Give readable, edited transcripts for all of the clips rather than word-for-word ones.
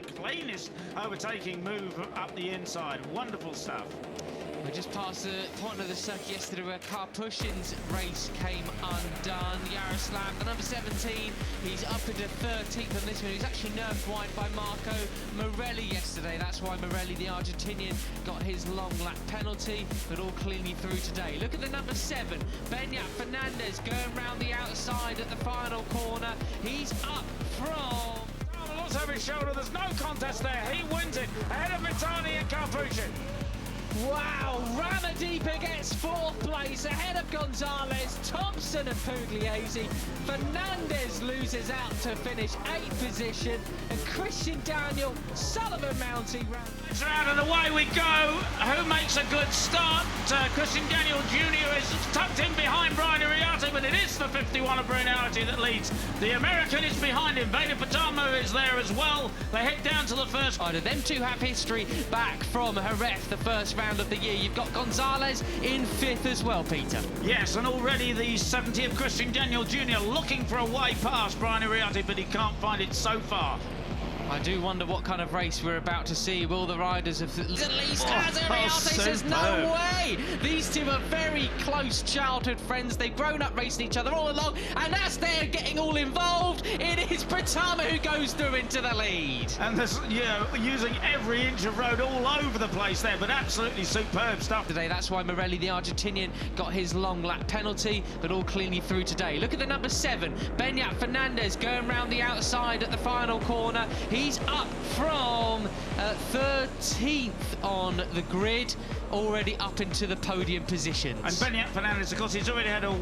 the cleanest overtaking move up the inside. Wonderful stuff. We just passed the point of the circuit yesterday where Karpushin's race came undone. Yaroslav, the number 17, he's up into 13th on this one. He was actually nerfed wide by Marco Morelli yesterday. That's why Morelli, the Argentinian, got his long lap penalty, but all cleanly through today. Look at the number 7, Beñat Fernandez, going round the outside at the final corner. He's up from... Looks over his shoulder, there's no contest there. He wins it ahead of Mitani and Karpushin. Wow, Ramadipa gets 4th place ahead of Gonzalez, Thompson and Pugliese. Fernandez loses out to finish 8th position, and Christian Daniel, Sullivan Mounty It's around and away we go. Who makes a good start? Christian Daniel Jr. is tucked in behind Brian Iriarte, but it is the 51 of Brunarity that leads. The American is behind him. Veda Ega Pratama is there as well. They head down to the first. Them two have history back from Jerez, the first round of the year. You've got Gonzalez in 5th as well, Peter. Yes, and already the 70 of Christian Daniel Jr. looking for a way past Brian Iriarte, but he can't find it so far. I do wonder what kind of race we're about to see. Will the riders have at least as Iriarte says no way? These two are very close childhood friends. They've grown up racing each other all along, and as they're getting all involved, it is Pratama who goes through into the lead. And there's, using every inch of road all over the place there, but absolutely superb stuff today. That's why Morelli, the Argentinian, got his long lap penalty, but all cleanly through today. Look at the number 7, Beñat Fernandez, going round the outside at the final corner. He's up from 13th on the grid, already up into the podium positions. And Beñat Fernandez, of course, he's already had a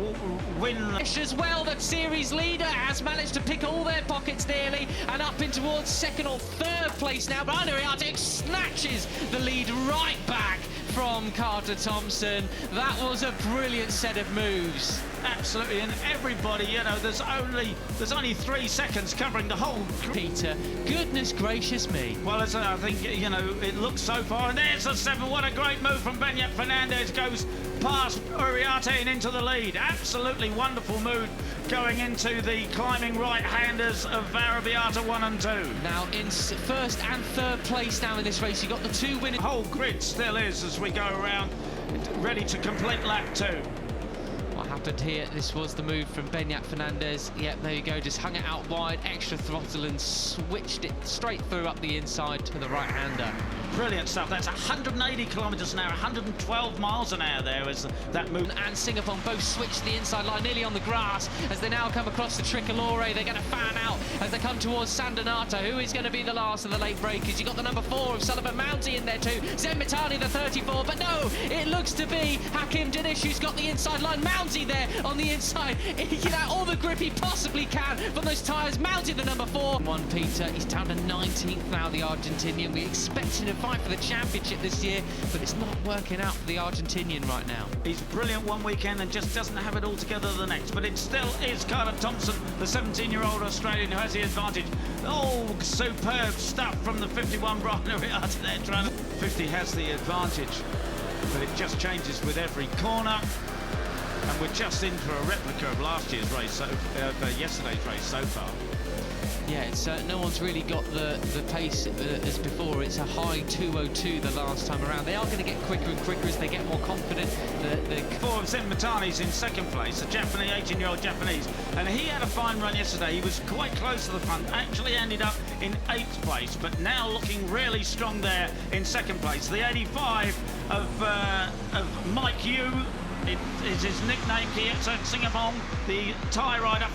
win. As well, the series leader has managed to pick all their pockets nearly and up in towards 2nd or 3rd place now. Brian Iriarte snatches the lead right back from Carter Thompson. That was a brilliant set of moves. Absolutely, and everybody, there's only 3 seconds covering the whole. Peter, goodness gracious me. Well, I think, it looks so far, and there's a 7. What a great move from Beñat Fernandez, goes past Iriarte and into the lead. Absolutely wonderful move going into the climbing right-handers of Arabiata 1 and 2. Now in 1st and 3rd place now in this race, you've got the 2 winners. The whole grid still is as we go around, ready to complete lap 2. What happened here, this was the move from Beñat Fernandez. Yep, there you go, just hung it out wide, extra throttle and switched it straight through up the inside to the right-hander. Brilliant stuff. That's 180 kilometres an hour, 112 miles an hour there as that move. And Singapore both switched the inside line nearly on the grass as they now come across the Tricolore. They're going to fan out as they come towards San Donato. Who is going to be the last of the late breakers? You've got the number 4 of Sullivan Mounty in there too. Zen Mitani, the 34, but no, it looks to be Hakim Dinish who's got the inside line. Mounty there on the inside. He can have all the grip he possibly can from those tyres. Mounty, the number 4. Peter, he's down to 19th now, the Argentinian. We expected him to fight for the championship this year, but it's not working out for the Argentinian right now. He's brilliant one weekend and just doesn't have it all together the next, but it still is Carter Thompson, the 17-year-old Australian who has the advantage. Oh, superb stuff from the 51 Brian Iriarte there, trying to... 50 has the advantage, but it just changes with every corner. And we're just in for a replica of last year's race, yesterday's race so far. Yeah, it's no one's really got the pace as before. It's a high 2:02 the last time around. They are going to get quicker and quicker as they get more confident. The 4 of Zen Mitani's in 2nd place, a Japanese, 18-year-old Japanese, and he had a fine run yesterday. He was quite close to the front, actually ended up in 8th place, but now looking really strong there in 2nd place. The 85 of Mike Yu. It is his nickname, Kietsu Singapore, the Thai rider.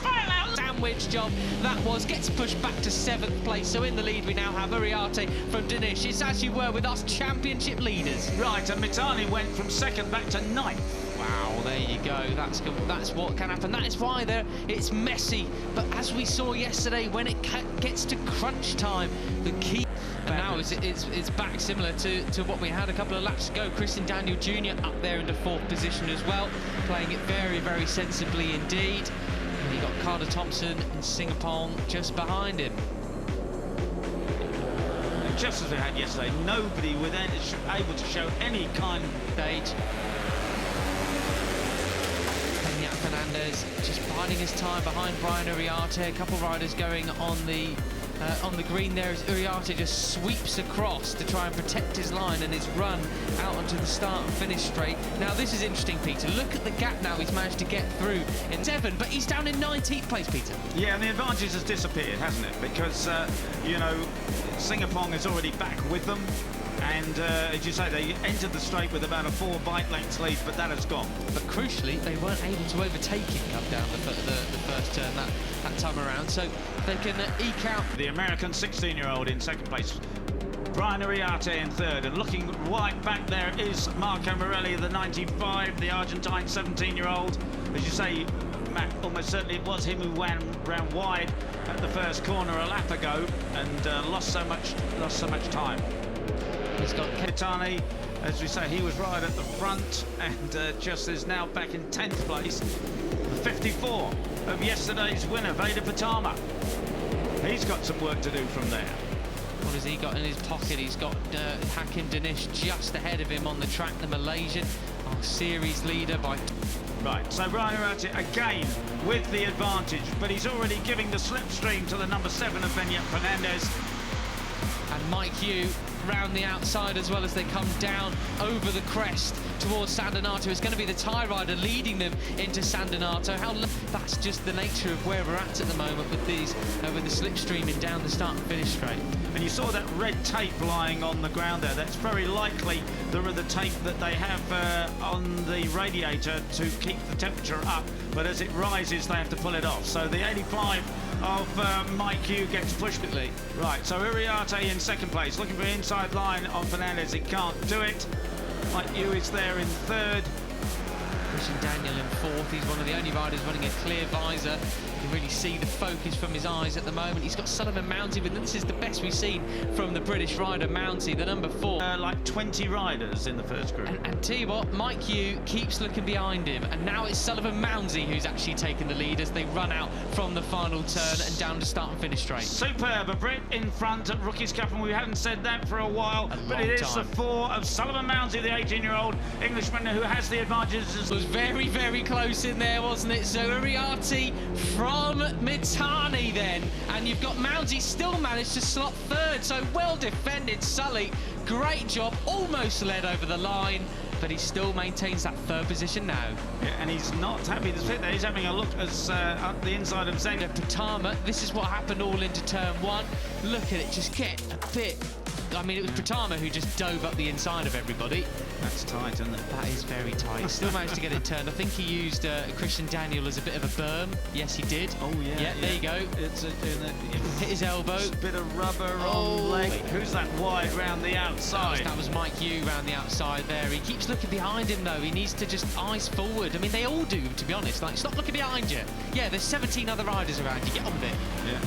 Sandwich job that was, gets pushed back to 7th place. So in the lead we now have Iriarte from Dinish. It's as you were with us championship leaders. Right, and Mitani went from 2nd back to 9th. Wow, there you go. That's what can happen. That is why it's messy. But as we saw yesterday, when it gets to crunch time, the key. And now it's back similar to what we had a couple of laps ago. Christian Daniel Jr. up there into 4th position as well, playing it very, very sensibly indeed. And you got Carter Thompson and Singapore just behind him. Just as we had yesterday, nobody was able to show any kind of stage. Beñat Fernandez just biding his time behind Brian Iriarte. A couple of riders going on the on the green there as Uriarte just sweeps across to try and protect his line and his run out onto the start and finish straight. Now this is interesting, Peter. Look at the gap now he's managed to get through in 7th, but he's down in 19th place, Peter. Yeah, and the advantage has disappeared, hasn't it? Because, you know, Singapore is already back with them. And as you say, they entered the straight with about a 4 bike lengths lead, but that has gone. But crucially, they weren't able to overtake him come down the first turn that time around, so they can eke out. The American 16-year-old in 2nd place, Brian Uriarte in 3rd, and looking right back there is Marco Morelli, the 95, the Argentine 17-year-old. As you say, Matt, almost certainly it was him who ran wide at the first corner a lap ago and lost so much time. He's got Kitani, as we say, he was right at the front and just is now back in 10th place. The 54 of yesterday's winner, Veda Pratama. He's got some work to do from there. What has he got in his pocket? He's got Hakim Danish just ahead of him on the track, the Malaysian, our series leader by... Right, so Brian Uriarte again with the advantage, but he's already giving the slipstream to the number 7 of Benyat Fernandez. And Mike Hugh round the outside as well as they come down over the crest towards San Donato. It's going to be the tie rider leading them into San Donato. That's just the nature of where we're at the moment with these with the slipstreaming down the start and finish straight. And you saw that red tape lying on the ground there. That's very likely the tape that they have on the radiator to keep the temperature up, but as it rises they have to pull it off. So the 85 of Mike Hugh gets pushed. Right, so Uriarte in 2nd place, looking for inside line on Fernandez. He can't do it. Mike Hugh is there in 3rd. Christian Daniel in 4th. He's one of the only riders running a clear visor. You can really see the focus from his eyes at the moment. He's got Sullivan Mounty, but this is the best we've seen from the British rider Mounty, the number 4. Like 20 riders in the first group. And tell you what, Mike Hugh keeps looking behind him, and now it's Sullivan Mounty who's actually taken the lead as they run out from the final turn and down to start and finish straight. Superb, a Brit in front at Rookies Cup, and we haven't said that for a while, but it is the 4 of Sullivan Mounty, the 18-year-old Englishman who has the advantages. It was very, very close in there, wasn't it? So Uriarte from Mitani then, and you've got Mounty still managed to slot 3rd, so well defended Sully, great job, almost led over the line, but he still maintains that 3rd position now. Yeah, and he's not happy to sit there. He's having a look as up the inside of Ega Pratama. This is what happened all into turn 1. Look at it, just get a bit. I mean, it was Pratama who just dove up the inside of everybody. That's tight, isn't it? That is very tight. Still managed to get it turned. I think he used Christian Daniel as a bit of a berm. Yes, he did. Oh, yeah. Yeah, there you go. It's hit his elbow. A bit of rubber on leg. Who's that wide round the outside? That was Mike Hugh round the outside there. He keeps looking behind him, though. He needs to just eyes forward. I mean, they all do, to be honest. Like, stop looking behind you. Yeah, there's 17 other riders around you. Get on with it. Yeah.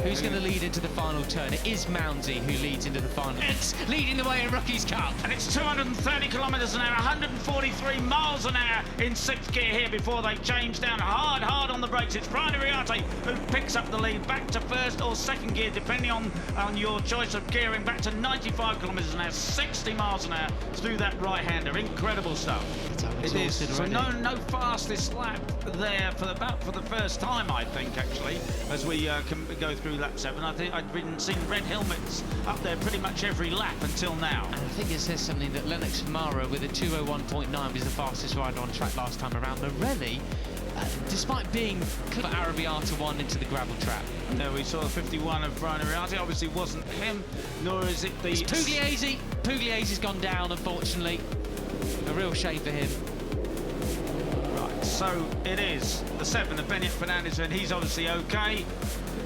Who's going to lead into the final turn? It is Mounty who leads into the final. It's leading the way in Rookies Cup. And it's 230 kilometres an hour, 143 miles an hour in 6th gear here before they change down hard on the brakes. It's Brian Uriarte who picks up the lead back to 1st or 2nd gear, depending on your choice of gearing, back to 95 kilometres an hour, 60 miles an hour through that right-hander. Incredible stuff. It is. So no fastest lap there for the first time, I think, actually, as we can go through lap 7. I think I'd been seeing red helmets up there pretty much every lap until now. And I think it says something that Lennox Mara with a 2:01.9 was the fastest rider on track last time around. Morelli, despite being Arabiata 1 into the gravel trap. There we saw the 51 of Brian Uriarte. Obviously wasn't him, nor is it the... It's Pugliese. Pugliese's gone down, unfortunately. A real shame for him. Right, so it is the 7 of Benyat Fernandez, and he's obviously okay.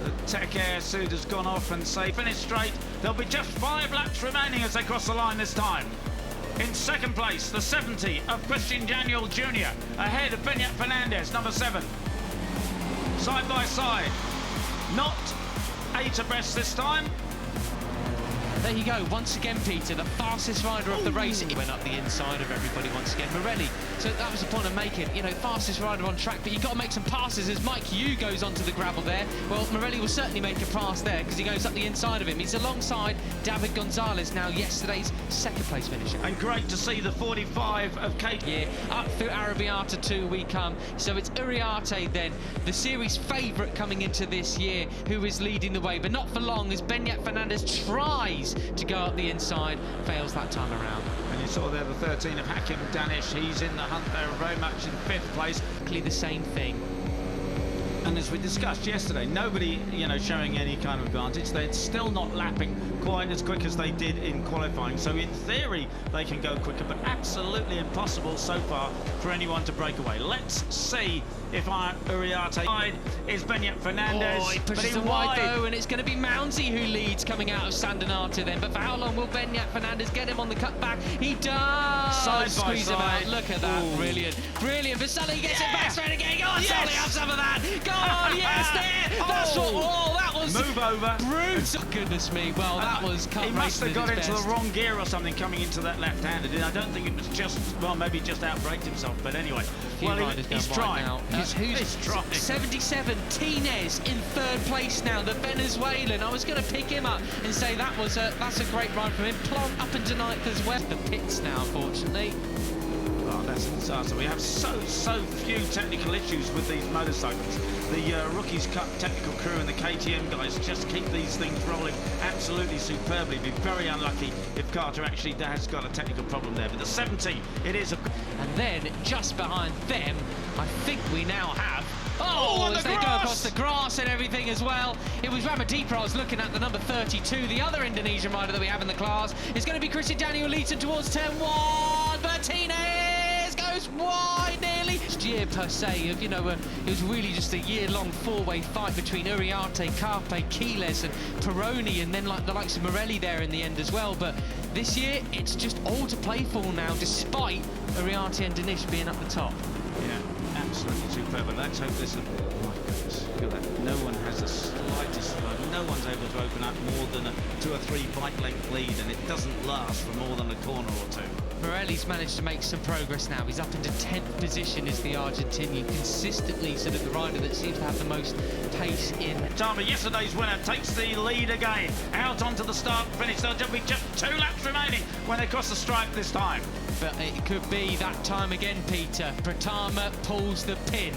The Tech Air suit has gone off and finished straight. There'll be just 5 laps remaining as they cross the line this time. In 2nd place, the 70 of Christian Daniel Jr. ahead of Benyat Fernandez, number 7. Side by side. Not 8 abreast this time. There you go, once again, Peter, the fastest rider of the race. He went up the inside of everybody once again. Morelli, so that was the point I'm making. You know, fastest rider on track, but you've got to make some passes as Mike Yu goes onto the gravel there. Well, Morelli will certainly make a pass there because he goes up the inside of him. He's alongside David Gonzalez, now yesterday's second place finisher. And great to see the 45 of Kate. Yeah, up through Arrabbiata 2 we come. So it's Uriarte then, the series favourite coming into this year, who is leading the way, but not for long as Beñat Fernandez tries to go up the inside, fails that time around. And you saw there the 13 of Hakim Danish. He's in the hunt there very much in 5th place. Exactly the same thing. And as we discussed yesterday, nobody, you know, showing any kind of advantage. They're still not lapping quite as quick as they did in qualifying. So in theory, they can go quicker, but absolutely impossible so far for anyone to break away. Let's see if our Uriarte side is Beñat Fernandez. Oh, he pushes it wide though, and it's going to be Mounsey who leads coming out of San Donato then. But for how long will Beñat Fernandez get him on the cutback? He does! Side Squeeze by him side. out. Look at that. Ooh. Brilliant. Brilliant. For Sully gets it back straight again. Go on, Yes. Sully, have some of that. Go on, yes, there. That's what. Oh, that was Move over. brutal. Goodness me. Well, that was cut He must have got into best. the wrong gear or something coming into that left-handed. I don't think it was just, well, maybe just outbraked himself. But anyway, well, he's trying. He's trying. 77, Tinez in 3rd place now, the Venezuelan. I was going to pick him up and say that's a great ride from him. Plonk up into 9th as well. The pits now, unfortunately. Oh, that's a disaster. We have so few technical issues with these motorcycles. The Rookies Cup technical crew and the KTM guys just keep these things rolling absolutely superbly. Be very unlucky if Carter actually has got a technical problem there. But the 70, it is a... And then just behind them, I think we now have... Oh, and as the they go grass! across the grass and everything as well. It was Ramadipra I was looking at, the number 32. The other Indonesian rider that we have in the class is going to be Christian Daniel leads him towards 10-1. Martinez goes wide nearly. This year per se, you know, it was really just a year-long four-way fight between Uriarte, Carpe, Quiles and Peroni, and then like the likes of Morelli there in the end as well. But this year, it's just all to play for now, despite Uriarte and Danish being up the top. Yeah, absolutely superb. And let's hope this... Oh my goodness, look at that. No one has the slightest... No one's able to open up more than a 2 or 3 bike length lead, and it doesn't last for more than a corner or two. Morelli's managed to make some progress now. He's up into 10th position as the Argentinian, consistently sort of the rider that seems to have the most pace in. Pratama, yesterday's winner, takes the lead again. Out onto the start finish. There'll just be just 2 laps remaining when they cross the stripe this time. But it could be that time again, Peter. Pratama pulls the pin.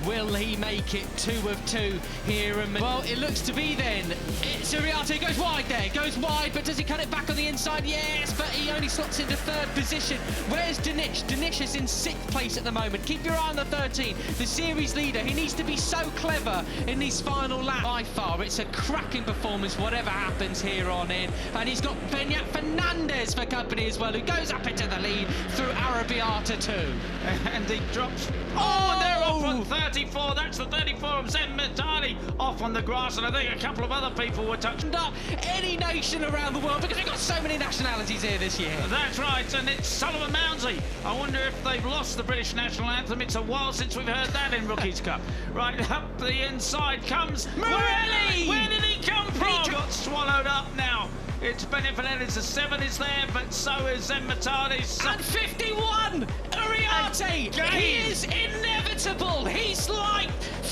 Will he make it 2 of 2 here? And well, it looks to be then. It's Uriarte, goes wide there, goes wide, but does he cut it back on the inside? Yes, but he only slots into 3rd position. Where's Danish? Danish is in 6th place at the moment. Keep your eye on the 13, the series leader. He needs to be so clever in these final laps. By far, it's a cracking performance, whatever happens here on in. And he's got Beñat Fernandez for company as well, who goes up into the lead through Arrabbiata 2. And he drops... Oh, and they're off on 34. That's the 34 of Zen Mitali off on the grass, and I think a couple of other people were touched up any nation around the world because we've got so many nationalities here this year. That's right, and it's Sullivan Mounsey. I wonder if they've lost the British national anthem. It's a while since we've heard that in Rookies Cup. Right up the inside comes Morelli! Where did he come from? He got swallowed up now. It's Beñat Fernandez, the 7 is there, but so is Zen Mitali's. And 51! Uriarte! He is inevitable! He's like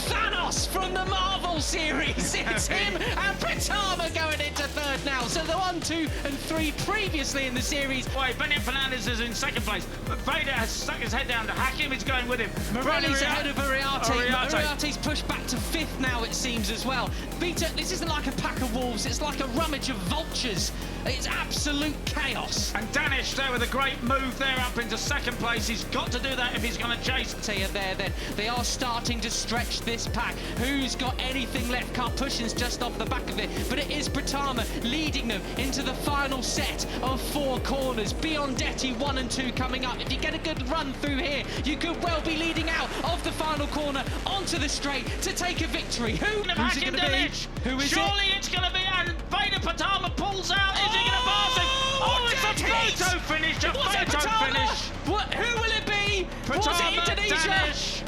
Thanos from the Marvel series! It's him and Pratama going into 3rd now. So the 1, 2 and 3 previously in the series. Wait, Beñat Fernandez is in 2nd place, but Veda has stuck his head down to Hakim. He's going with him. Morelli's ahead of Uriarte. Uriarte's pushed back to 5th now, it seems, as well. Peter, this isn't like a pack of wolves, it's like a rummage of vultures. It's absolute chaos. And Danish there with a great move there up into 2nd place. He's got to do that if he's going to chase. There then. They are starting to stretch this pack. Who's got anything left? Carpushion's just off the back of it. But it is Pratama leading them into the final set of 4 corners. Biondetti 1 and 2 coming up. If you get a good run through here, you could well be leading out of the final corner onto the straight to take a victory. Who's it going to be? Who is Surely it's going to be, and Veda Pratama pulls out. Is he going to pass him? Oh, it's a photo finish, a photo finish. What? Who will it be? Was it Pratama, Indonesia? Danish.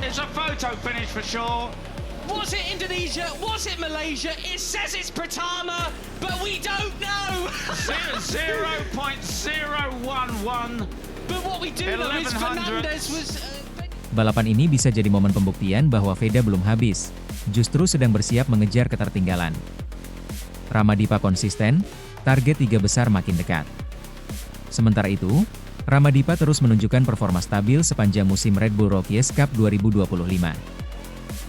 It's a photo finish for sure. Was it Indonesia? Was it Malaysia? It says it's Pratama, but we don't know. 0.011. But what we do know is 1100. Fernandez was... Balapan ini bisa jadi momen pembuktian bahwa Veda belum habis, justru sedang bersiap mengejar ketertinggalan. Ramadipa konsisten, target 3 besar makin dekat. Sementara itu, Ramadipa terus menunjukkan performa stabil sepanjang musim Red Bull Rookies Cup 2025.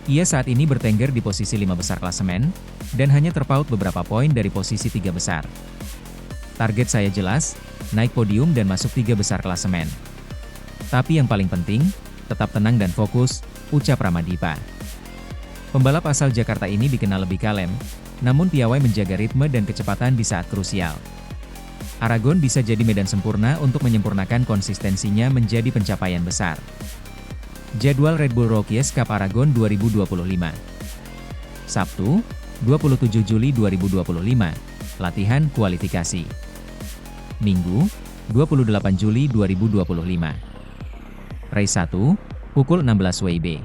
Ia saat ini bertengger di posisi 5 besar klasemen, dan hanya terpaut beberapa poin dari posisi 3 besar. Target saya jelas, naik podium dan masuk 3 besar klasemen. Tapi yang paling penting, tetap tenang dan fokus, ucap Ramadipa. Pembalap asal Jakarta ini dikenal lebih kalem, namun piawai menjaga ritme dan kecepatan di saat krusial. Aragon bisa jadi medan sempurna untuk menyempurnakan konsistensinya menjadi pencapaian besar. Jadwal Red Bull Rookies Cup Aragon 2025. Sabtu, 27 Juli 2025, latihan kualifikasi. Minggu, 28 Juli 2025. Race 1, pukul 16 WIB.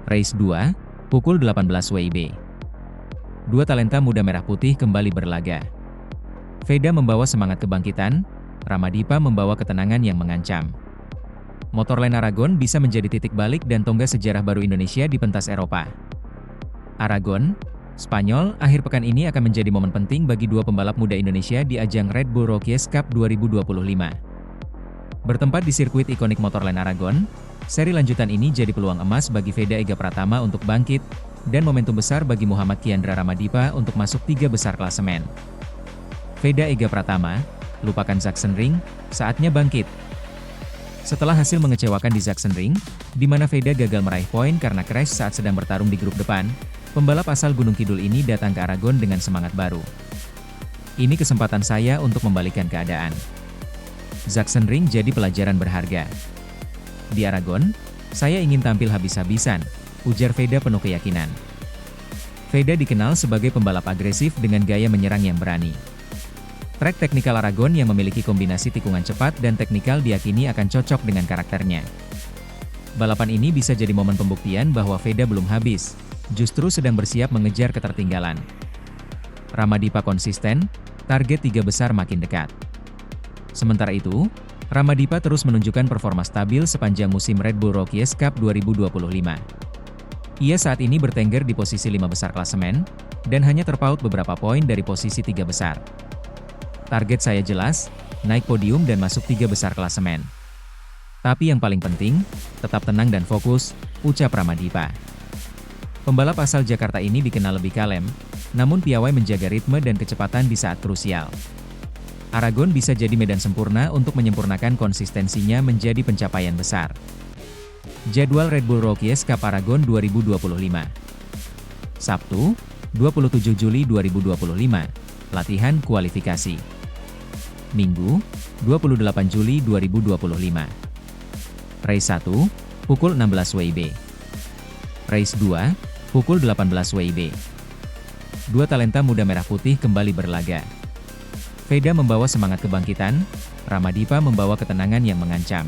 Race 2, pukul 18 WIB. Dua talenta muda merah putih kembali berlaga. Veda membawa semangat kebangkitan, Ramadipa membawa ketenangan yang mengancam. Motorland Aragon bisa menjadi titik balik dan tonggak sejarah baru Indonesia di pentas Eropa. Aragon, Spanyol, akhir pekan ini akan menjadi momen penting bagi dua pembalap muda Indonesia di ajang Red Bull Rookies Cup 2025. Bertempat di sirkuit ikonik Motorland Aragon, seri lanjutan ini jadi peluang emas bagi Veda Ega Pratama untuk bangkit, dan momentum besar bagi Muhammad Kiandra Ramadipa untuk masuk 3 besar klasemen. Veda Ega Pratama, lupakan Sachsenring, saatnya bangkit. Setelah hasil mengecewakan di Sachsenring, di mana Veda gagal meraih poin karena crash saat sedang bertarung di grup depan, pembalap asal Gunung Kidul ini datang ke Aragon dengan semangat baru. Ini kesempatan saya untuk membalikkan keadaan. Sachsenring jadi pelajaran berharga. Di Aragon, saya ingin tampil habis-habisan, ujar Veda penuh keyakinan. Veda dikenal sebagai pembalap agresif dengan gaya menyerang yang berani. Trek teknikal Aragon yang memiliki kombinasi tikungan cepat dan teknikal diyakini akan cocok dengan karakternya. Balapan ini bisa jadi momen pembuktian bahwa Veda belum habis, justru sedang bersiap mengejar ketertinggalan. Ramadipa konsisten, target 3 besar makin dekat. Sementara itu, Ramadipa terus menunjukkan performa stabil sepanjang musim Red Bull Rookies Cup 2025. Ia saat ini bertengger di posisi 5 besar klasemen, dan hanya terpaut beberapa poin dari posisi 3 besar. Target saya jelas, naik podium dan masuk 3 besar klasemen. Tapi yang paling penting, tetap tenang dan fokus, ucap Ramadipa. Pembalap asal Jakarta ini dikenal lebih kalem, namun piawai menjaga ritme dan kecepatan di saat krusial. Aragon bisa jadi medan sempurna untuk menyempurnakan konsistensinya menjadi pencapaian besar. Jadwal Red Bull Rookies Cup Aragon 2025. Sabtu, 27 Juli 2025, latihan kualifikasi. Minggu, 28 Juli 2025. Race 1, pukul 16 WIB. Race 2, pukul 18 WIB. Dua talenta muda merah putih kembali berlaga. Veda membawa semangat kebangkitan, Ramadipa membawa ketenangan yang mengancam.